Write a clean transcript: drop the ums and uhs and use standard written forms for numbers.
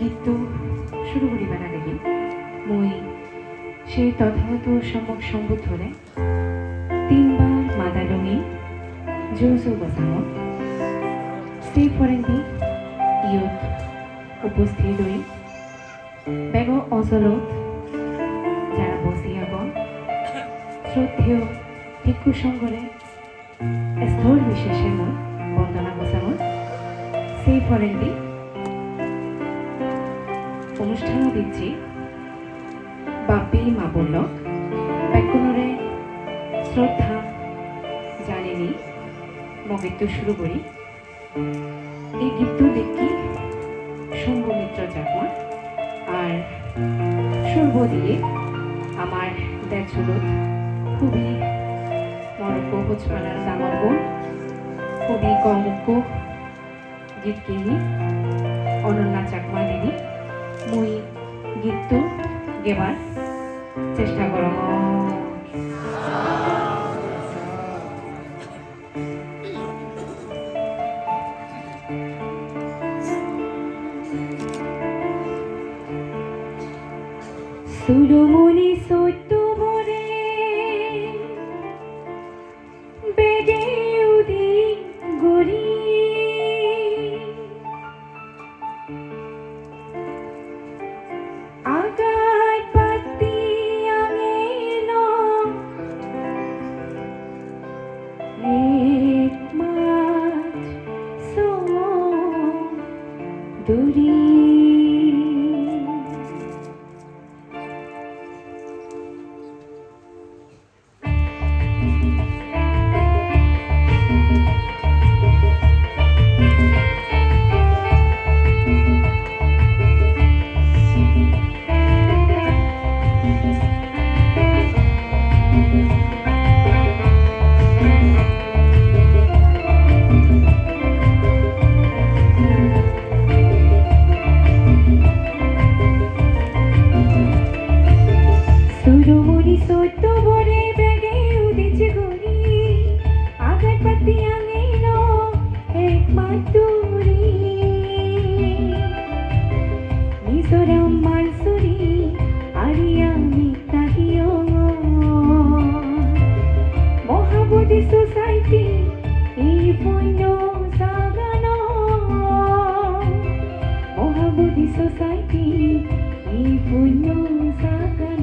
গীতটো শুরু করিবার আগে মই সেই তথাগত সম্যক সম্বোধনে তিনবার মাদালঙি জৌজৌ বচাঙত সেই ফৰেন্দি ইয়ত উপস্থিত হৈ বেগ অজলত যারা বসি আগন শ্রদ্ধেয় ভিক্ষু সংঘরে স্থল বিশেষে মই বন্দনা বচাঙত সেই ফৰেন্দি অনুষ্ঠান দিচ্ছি বাপি মা বলক ব্যাকুণরে শ্রদ্ধা জানেনি মগিত্য শুরু করি এই গীতটো দেখি সঙ্গমিত্র চাকমা আর সর্ব দিয়ে আমার দেচলত খুবই মরক্কো হোচপালার ডাঙর বোন খুবই কমক্য গীতকিনি অনন্যা চাকমা দিদি মই গীতটো গেবার চেষ্টা করম। সুলোমনি সত্যবরে বেগে উদি গরি আগায় পাতি আঙেন এক মাছ দূরি সুলোমনি সত্যবরে বেগে উদিছে গরি আগায় পাতি আঙেন এক মাছ দূরি মিজোরাম মানসুরি আরিয়া মিতাহিয় মহাবোধি সোসাইটি এই পুণ্য জাগান মহাবোধি সোসাইটি এই পুণ্য জাগান।